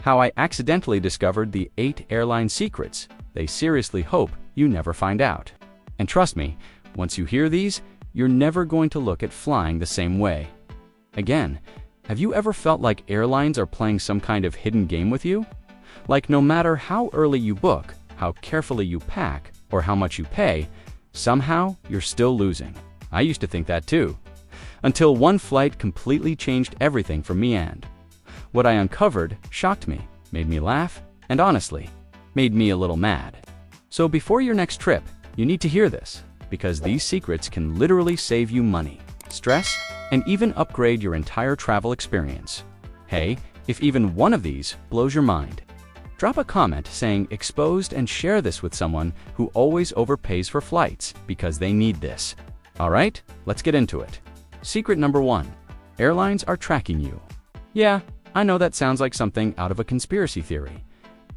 How I accidentally discovered the 8 airline secrets they seriously hope you never find out. And trust me, once you hear these, you're never going to look at flying the same way. Again, have you ever felt like airlines are playing some kind of hidden game with you? Like no matter how early you book, how carefully you pack, or how much you pay, somehow you're still losing. I used to think that too. Until one flight completely changed everything for me, and what I uncovered shocked me, made me laugh, and honestly, made me a little mad. So before your next trip, you need to hear this, because these secrets can literally save you money, stress, and even upgrade your entire travel experience. Hey, if even one of these blows your mind, drop a comment saying exposed and share this with someone who always overpays for flights because they need this. Alright, let's get into it. Secret number 1. Airlines are tracking you. Yeah, I know that sounds like something out of a conspiracy theory.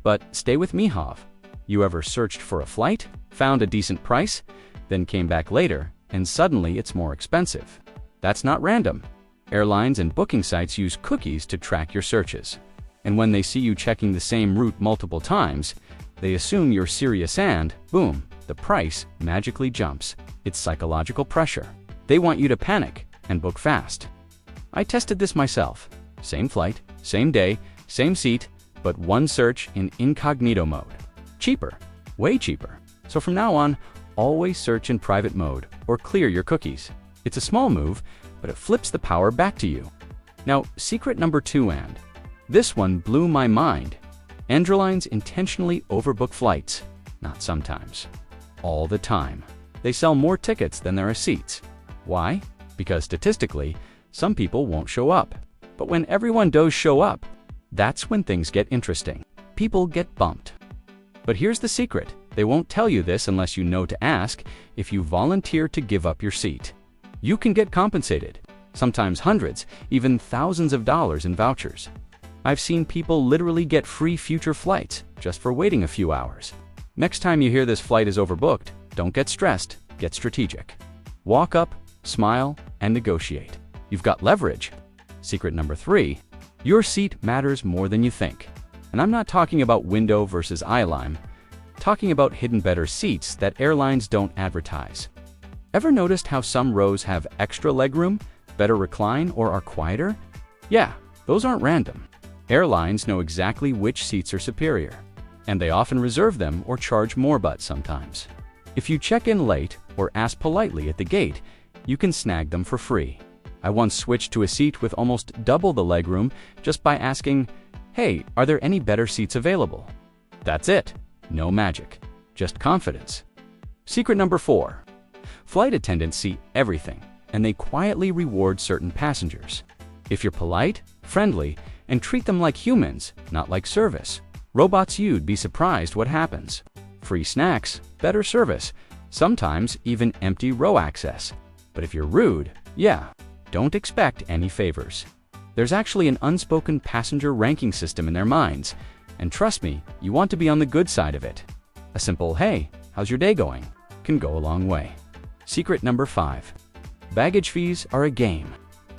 But stay with me, Hav. You ever searched for a flight, found a decent price, then came back later, and suddenly it's more expensive? That's not random. Airlines and booking sites use cookies to track your searches. And when they see you checking the same route multiple times, they assume you're serious and, boom, the price magically jumps. It's psychological pressure. They want you to panic and book fast. I tested this myself. Same flight, same day, same seat, but one search in incognito mode. Cheaper, way cheaper. So from now on, always search in private mode or clear your cookies. It's a small move, but it flips the power back to you. Now, secret number 2, and this one blew my mind. Airlines intentionally overbook flights. Not sometimes. All the time. They sell more tickets than there are seats. Why? Because statistically, some people won't show up. But when everyone does show up, that's when things get interesting. People get bumped. But here's the secret. They won't tell you this unless you know to ask. If you volunteer to give up your seat, you can get compensated. Sometimes hundreds, even thousands of dollars in vouchers. I've seen people literally get free future flights just for waiting a few hours. Next time you hear this flight is overbooked, don't get stressed, get strategic. Walk up, smile, and negotiate. You've got leverage. Secret number 3, your seat matters more than you think. And I'm not talking about window versus aisle, talking about hidden better seats that airlines don't advertise. Ever noticed how some rows have extra legroom, better recline, or are quieter? Yeah, those aren't random. Airlines know exactly which seats are superior, and they often reserve them or charge more but sometimes. If you check in late or ask politely at the gate, you can snag them for free. I once switched to a seat with almost double the legroom just by asking, "Hey, are there any better seats available?" That's it. No magic, just confidence. Secret number 4. Flight attendants see everything, and they quietly reward certain passengers. If you're polite, friendly, and treat them like humans, not like service, robots, you'd be surprised what happens. Free snacks, better service, sometimes even empty row access. But if you're rude, yeah, don't expect any favors. There's actually an unspoken passenger ranking system in their minds, and trust me, you want to be on the good side of it. A simple, "Hey, how's your day going?" can go a long way. Secret number 5. Baggage fees are a game.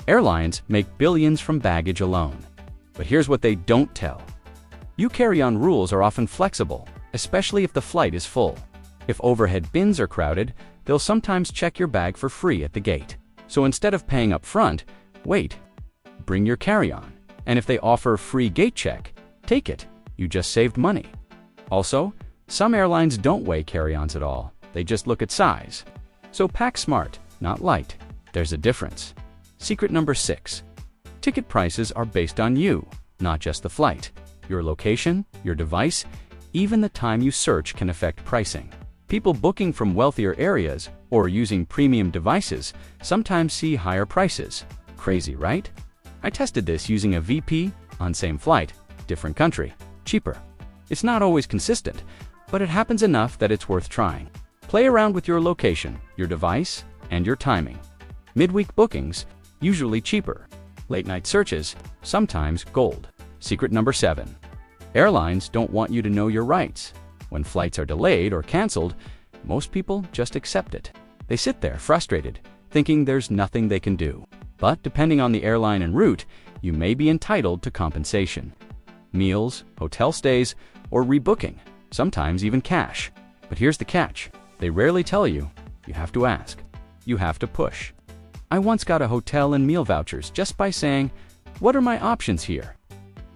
Airlines make billions from baggage alone. But here's what they don't tell. You carry-on rules are often flexible, especially if the flight is full. If overhead bins are crowded, they'll sometimes check your bag for free at the gate. So instead of paying up front, wait. Bring your carry-on. And if they offer free gate check, take it. You just saved money. Also, some airlines don't weigh carry-ons at all. They just look at size. So pack smart, not light. There's a difference. Secret number 6. Ticket prices are based on you, not just the flight. Your location, your device, even the time you search can affect pricing. People booking from wealthier areas or using premium devices sometimes see higher prices. Crazy, right? I tested this using a VP on same flight, different country, cheaper. It's not always consistent, but it happens enough that it's worth trying. Play around with your location, your device, and your timing. Midweek bookings, usually cheaper. Late night searches, sometimes gold. Secret number 7. Airlines don't want you to know your rights. When flights are delayed or canceled, most people just accept it. They sit there frustrated, thinking there's nothing they can do. But depending on the airline and route, you may be entitled to compensation. meals, hotel stays, or rebooking, sometimes even cash. But here's the catch. They rarely tell you. You have to ask. You have to push. I once got a hotel and meal vouchers just by saying, "What are my options here?"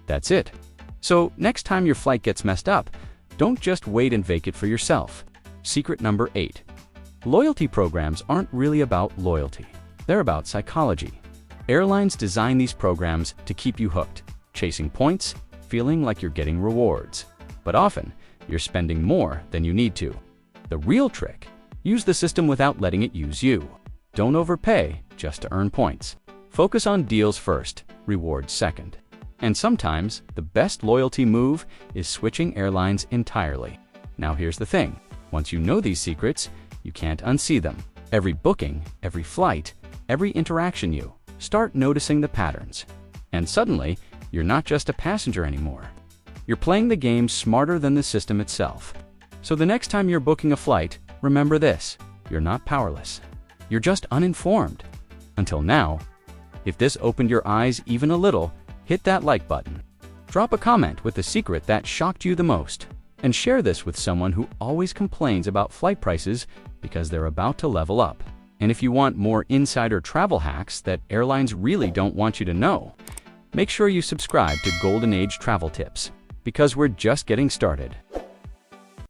That's it. So next time your flight gets messed up, don't just wait and vacate for yourself. Secret number 8. Loyalty programs aren't really about loyalty. They're about psychology. Airlines design these programs to keep you hooked, chasing points, feeling like you're getting rewards. But often, you're spending more than you need to. The real trick: use the system without letting it use you. Don't overpay just to earn points. Focus on deals first, rewards second. And sometimes, the best loyalty move is switching airlines entirely. Now here's the thing. Once you know these secrets, you can't unsee them. Every booking, every flight, every interaction, you start noticing the patterns. And suddenly, you're not just a passenger anymore. You're playing the game smarter than the system itself. So the next time you're booking a flight, remember this: you're not powerless. You're just uninformed. Until now, if this opened your eyes even a little, hit that like button. Drop a comment with the secret that shocked you the most. And share this with someone who always complains about flight prices because they're about to level up. And if you want more insider travel hacks that airlines really don't want you to know, make sure you subscribe to Golden Age Travel Tips, because we're just getting started.